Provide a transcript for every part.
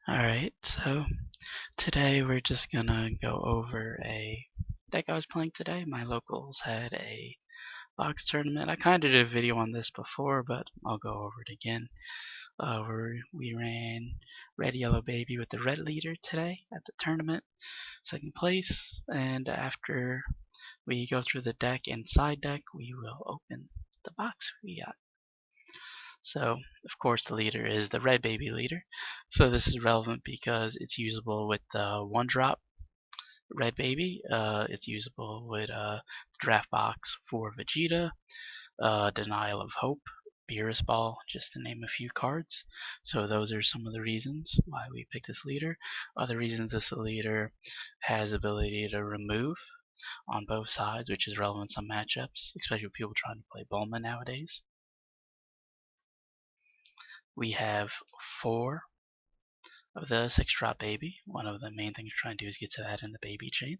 Alright, so today we're just gonna go over a deck I was playing today. My locals had a box tournament. I kinda did a video on this before, but I'll go over it again. Where we ran Red Yellow Baby with the red leader today at the tournament, second place. And after we go through the deck and side deck, we will open the box we got. So, of course, the leader is the red baby leader. So this is relevant because it's usable with the one drop red baby. It's usable with draft box for Vegeta, Denial of Hope, Beerus Ball, just to name a few cards. So those are some of the reasons why we picked this leader. Other reasons this leader has ability to remove on both sides, which is relevant in some matchups, especially with people trying to play Bulma nowadays. We have 4 of the 6-drop baby. One of the main things we're trying to do is get to that in the baby chain.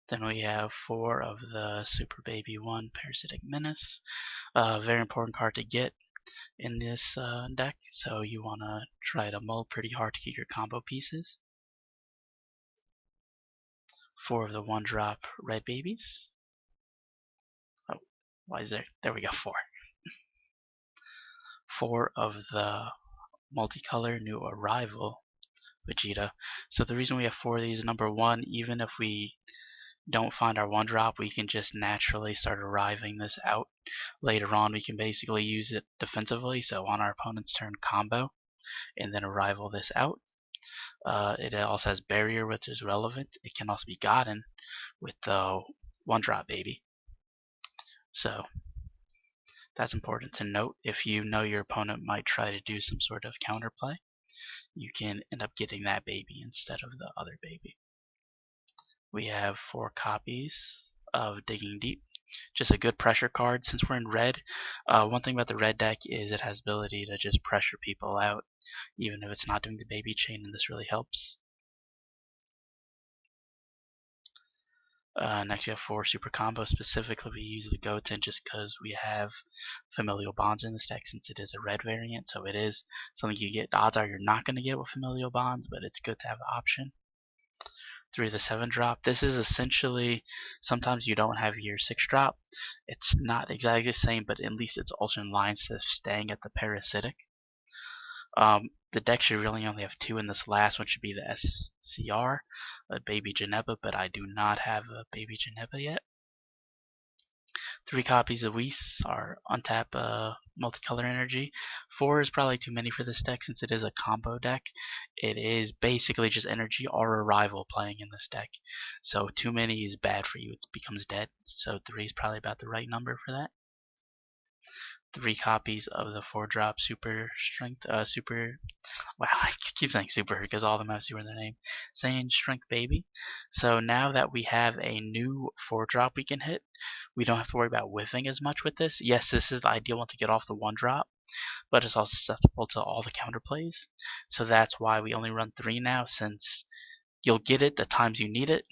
Then we have 4 of the Super Baby 1 Parasitic Menace. Very important card to get in this deck, so you want to try to mull pretty hard to get your combo pieces. 4 of the 1-drop red babies. Oh, why is there? There we go, 4. 4 of the multicolor new arrival Vegeta. So the reason we have 4 of these, number 1, even if we don't find our 1-drop, we can just naturally start arriving this out. Later on, we can basically use it defensively, so on our opponent's turn combo, and then arrival this out. It also has barrier, which is relevant. It can also be gotten with the 1-drop baby. So that's important to note. If you know your opponent might try to do some sort of counterplay, you can end up getting that baby instead of the other baby. We have 4 copies of Digging Deep. Just a good pressure card. Since we're in red, one thing about the red deck is it has ability to just pressure people out, even if it's not doing the baby chain, and this really helps. Next, we have 4 super combos. Specifically, we use the Goten just because we have familial bonds in this deck, since it is a red variant. So it is something you get. The odds are you're not going to get with familial bonds, but it's good to have the option. 3 of the 7-drop. This is essentially, sometimes you don't have your 6-drop. It's not exactly the same, but at least it's alternate lines to staying at the parasitic. The deck should really only have 2, and this last one should be the SCR, a Baby Geneva, but I do not have a Baby Geneva yet. 3 copies of Whis are untap multicolor energy. 4 is probably too many for this deck since it is a combo deck. It is basically just energy or arrival playing in this deck. So too many is bad for you. It becomes dead. So 3 is probably about the right number for that. 3 copies of the 4-drop super strength, wow, I keep saying super because all of them have super in their name. Saiyan Strength Baby. So now that we have a new 4-drop we can hit, we don't have to worry about whiffing as much with this. Yes, this is the ideal one to get off the 1-drop, but it's also susceptible to all the counterplays. So that's why we only run 3 now, since you'll get it the times you need it,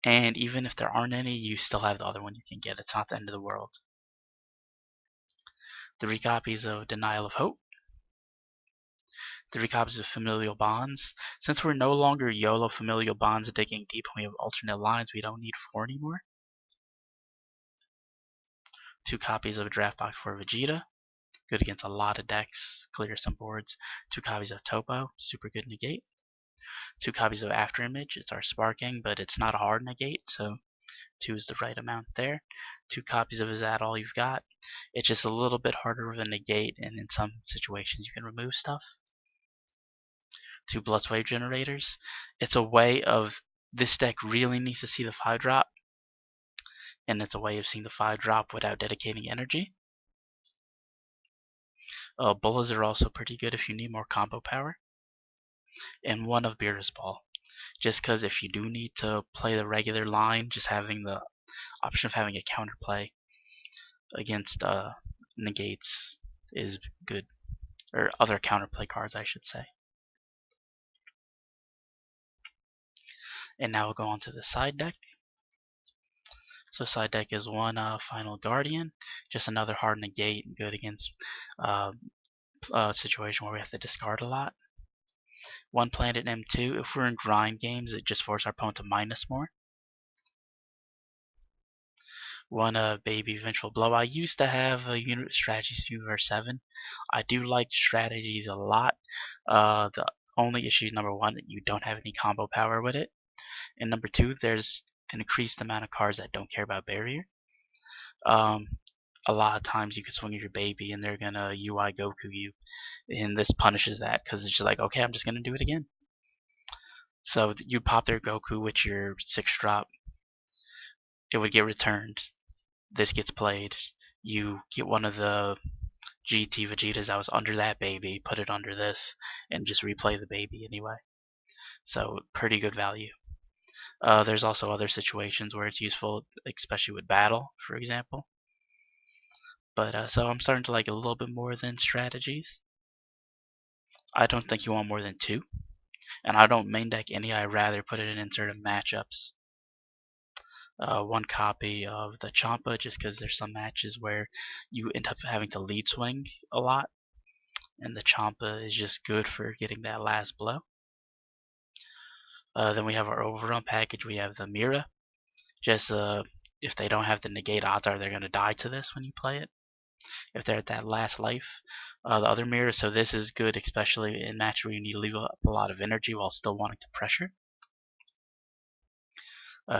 and even if there aren't any, you still have the other one you can get. It's not the end of the world. 3 copies of Denial of Hope. 3 copies of Familial Bonds. Since we're no longer YOLO Familial Bonds digging deep and we have alternate lines, we don't need 4 anymore. 2 copies of Draft Box for Vegeta. Good against a lot of decks, clear some boards. 2 copies of Topo, super good negate. 2 copies of After Image, it's our sparking, but it's not a hard negate, so 2 is the right amount there. 2 copies of Is That All You've Got? It's just a little bit harder with a negate, and in some situations you can remove stuff. 2 Blood Wave Generators. It's a way of, this deck really needs to see the 5-drop, and it's a way of seeing the 5-drop without dedicating energy. Bullas are also pretty good if you need more combo power. And 1 of Beerus Ball. Just because if you do need to play the regular line, just having the option of having a counterplay against negates is good. Or other counterplay cards, I should say. And now we'll go on to the side deck. So side deck is 1 Final Guardian, just another hard negate, good against situation where we have to discard a lot. One planet M2. If we're in grind games, it just forces our opponent to minus more. One baby vengeful blow. I used to have a unit strategies universe 7. I do like strategies a lot. The only issue is number one, that you don't have any combo power with it, and number two, there's an increased amount of cards that don't care about barrier. A lot of times you can swing your baby and they're gonna UI Goku you, and this punishes that because it's just like, okay, I'm just gonna do it again. So you pop their Goku with your 6-drop, it would get returned. This gets played. You get one of the GT Vegetas that was under that baby, put it under this, and just replay the baby anyway. So pretty good value. There's also other situations where it's useful, especially with battle, for example. But so I'm starting to like it a little bit more than strategies. I don't think you want more than 2. And I don't main deck any. I'd rather put it in certain matchups. One copy of the Champa, just because there's some matches where you end up having to lead swing a lot, and the Champa is just good for getting that last blow. Then we have our overrun package. We have the Mira. Just if they don't have the negate, odds are they're going to die to this when you play it, if they're at that last life. The other Mira, so this is good, especially in matches where you need to leave up a lot of energy while still wanting to pressure.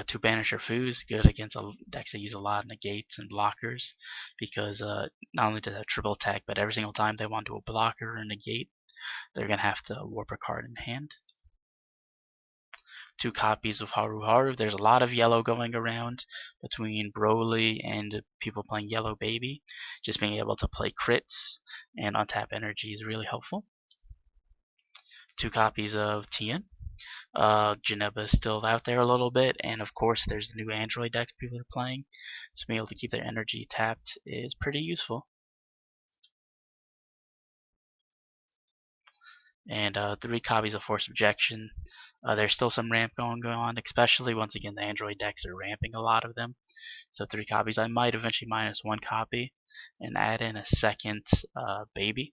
To banish your foos, good against decks that use a lot of negates and blockers, because not only does it have triple attack, but every single time they want to do a blocker or a negate, they're going to have to warp a card in hand. 2 copies of Haru Haru. There's a lot of yellow going around between Broly and people playing Yellow Baby. Just being able to play crits and untap energy is really helpful. 2 copies of Tien. Geneva is still out there a little bit, and of course there's the new Android decks people are playing, so being able to keep their energy tapped is pretty useful. And 3 copies of Force Objection. There's still some ramp going on, especially once again the Android decks are ramping a lot of them. So 3 copies. I might eventually minus 1 copy and add in a second baby.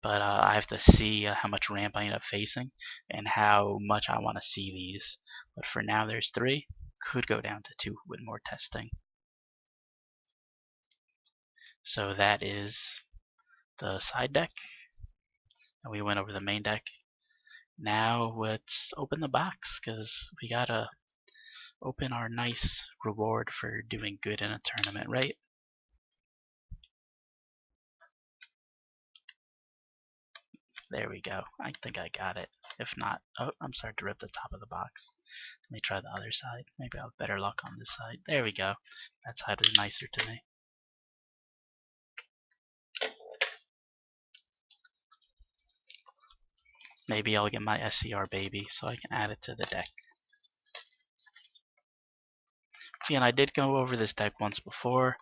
But I have to see how much ramp I end up facing and how much I want to see these. But for now, there's 3. Could go down to 2 with more testing. So that is the side deck. And we went over the main deck. Now let's open the box, because we gotta open our nice reward for doing good in a tournament, right? There we go. I think I got it. If not, oh, I'm sorry to rip the top of the box. Let me try the other side. Maybe I'll have better luck on this side. There we go. That side is nicer to me. Maybe I'll get my SCR baby so I can add it to the deck. See, and I did go over this deck once before.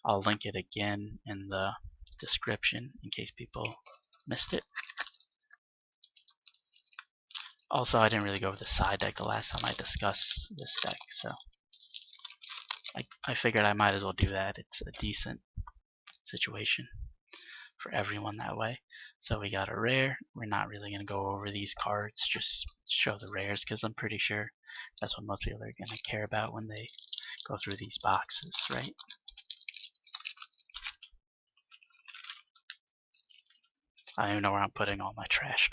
I'll link it again in the description in case people missed it. Also, I didn't really go over the side deck the last time I discussed this deck, so I figured I might as well do that. It's a decent situation for everyone that way. So we got a rare. We're not really going to go over these cards, just show the rares, because I'm pretty sure that's what most people are going to care about when they go through these boxes, right? I don't even know where I'm putting all my trash.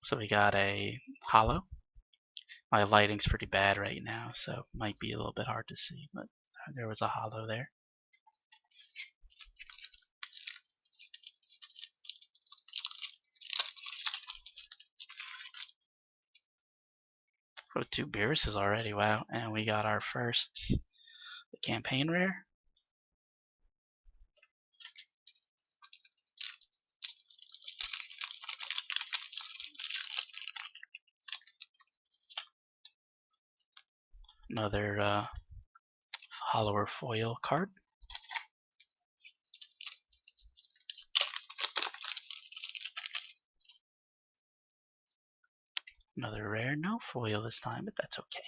So we got a holo. My lighting's pretty bad right now, so it might be a little bit hard to see, but there was a holo there. Oh, 2 Beerus's already, wow. And we got our first campaign rare. Another hollower foil card. Another rare, no foil this time, but that's okay.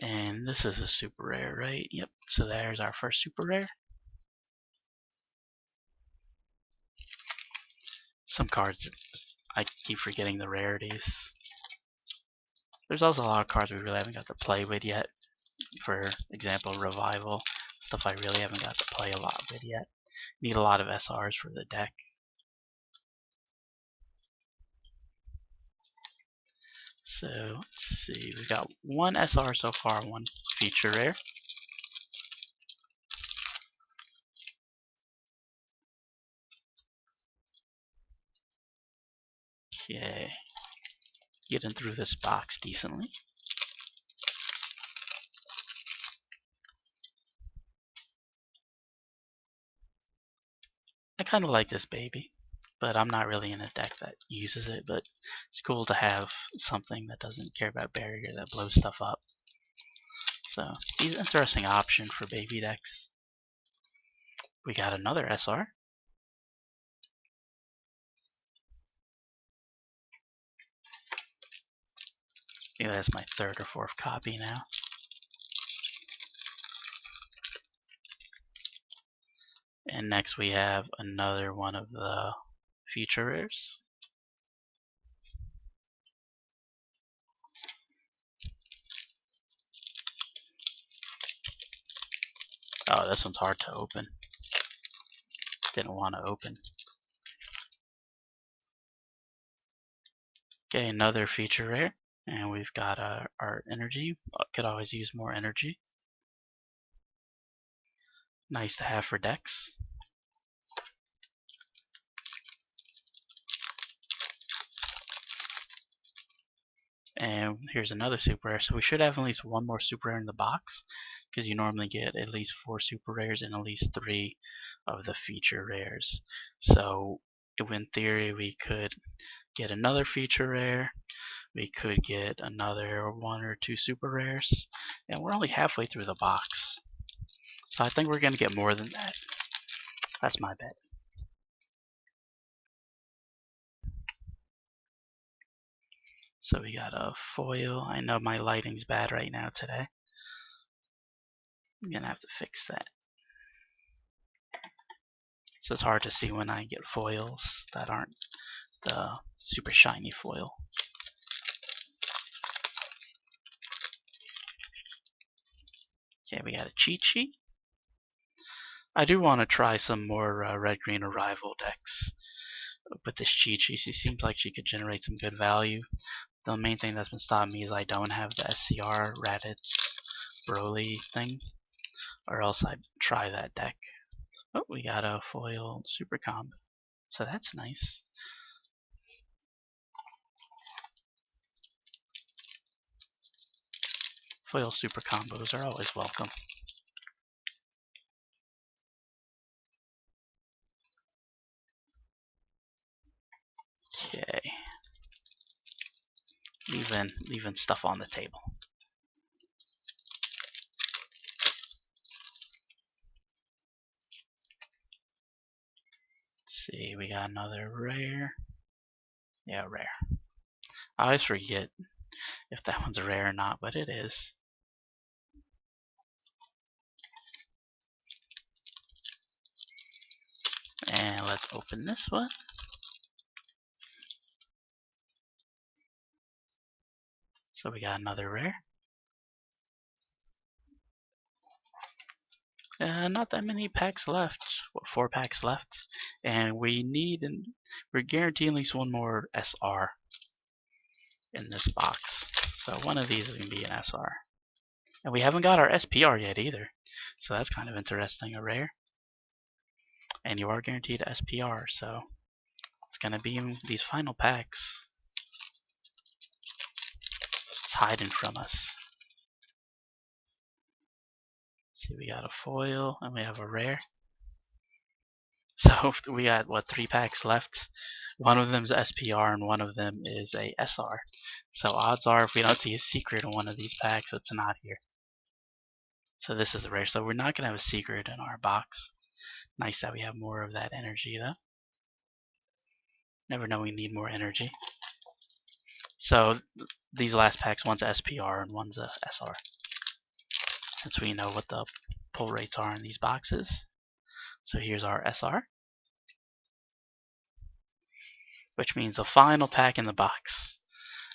And this is a super rare, right? Yep. So there's our first super rare. Some cards, I keep forgetting the rarities. There's also a lot of cards we really haven't got to play with yet. For example, Revival. Stuff I really haven't got to play a lot with yet. Need a lot of SRs for the deck. So let's see, we've got one SR so far, one feature rare. Okay, getting through this box decently. I kind of like this baby, but I'm not really in a deck that uses it, but it's cool to have something that doesn't care about barrier that blows stuff up. So he's an interesting option for baby decks. We got another SR. I think that's my third or fourth copy now. And next we have another one of the feature rares. Oh, this one's hard to open. Didn't want to open. Okay, another feature rare. And we've got our energy. Could always use more energy. Nice to have for decks. And here's another super rare. So we should have at least one more super rare in the box, because you normally get at least 4 super rares and at least 3 of the feature rares. So in theory we could get another feature rare, we could get another 1 or 2 super rares, and we're only halfway through the box. So I think we're going to get more than that. That's my bet. So we got a foil. I know my lighting's bad right now today. I'm going to have to fix that. So it's hard to see when I get foils that aren't the super shiny foil. Okay, we got a cheat sheet. I do want to try some more red-green arrival decks with this cheat sheet. She seems like she could generate some good value. The main thing that's been stopping me is I don't have the SCR Raditz Broly thing, or else I'd try that deck. Oh, we got a foil super combo, so that's nice. Foil super combos are always welcome. Okay, leaving stuff on the table. Let's see, we got another rare. Yeah, rare. I always forget if that one's rare or not, but it is. And let's open this one. So we got another rare. Not that many packs left. What, 4 packs left? And we're guaranteeing at least one more SR in this box. So one of these is going to be an SR. And we haven't got our SPR yet either. So that's kind of interesting, a rare. And you are guaranteed SPR, so it's going to be in these final packs. It's hiding from us. See, we got a foil and we have a rare. So we got, what, 3 packs left? One of them is SPR and one of them is a SR. So odds are if we don't see a secret in one of these packs, it's not here. So this is a rare. So we're not going to have a secret in our box. Nice that we have more of that energy though. Never know we need more energy. So these last packs, one's a SPR and one's a SR. since we know what the pull rates are in these boxes. So here's our SR, which means the final pack in the box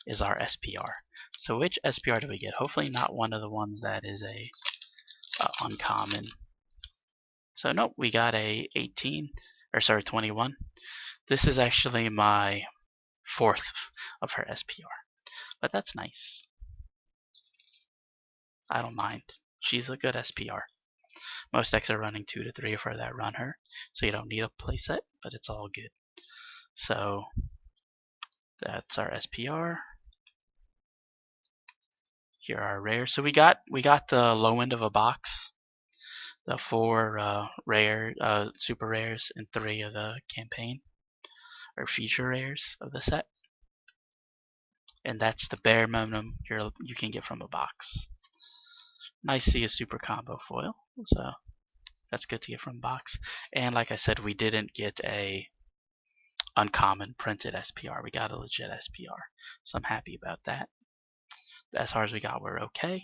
is our SPR. So which SPR do we get? Hopefully not one of the ones that is a uncommon. So nope, we got a 21. This is actually my 4th of her SPR, but that's nice. I don't mind. She's a good SPR. Most decks are running 2 to 3 of her that run her, so you don't need a playset, but it's all good. So that's our SPR. Here are our rares. So we got the low end of a box, the 4 super rares, and 3 of the campaign or feature rares of the set, and that's the bare minimum you can get from a box. Nice to see a super combo foil, so that's good to get from a box. And like I said, we didn't get a uncommon printed SPR. We got a legit SPR, so I'm happy about that. The SRs we got were okay.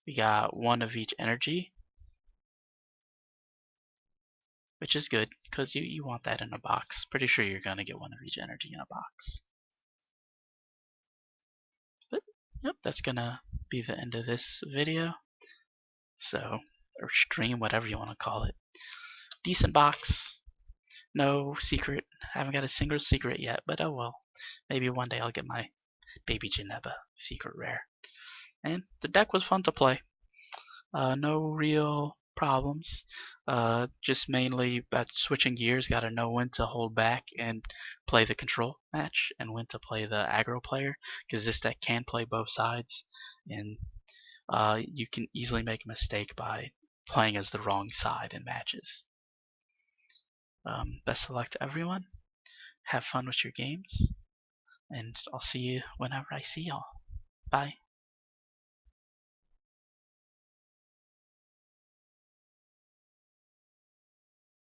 We got 1 of each energy, which is good because you want that in a box. Pretty sure you're gonna get 1 of each energy in a box. But yep, that's gonna be the end of this video. So, or stream, whatever you want to call it. Decent box. No secret. Haven't got a single secret yet, but oh well. Maybe one day I'll get my baby Geneva secret rare. And the deck was fun to play. No real problems. Just mainly about switching gears. Gotta know when to hold back and play the control match, and when to play the aggro player, because this deck can play both sides, and you can easily make a mistake by playing as the wrong side in matches. Best of luck to everyone. Have fun with your games, and I'll see you whenever I see y'all. Bye.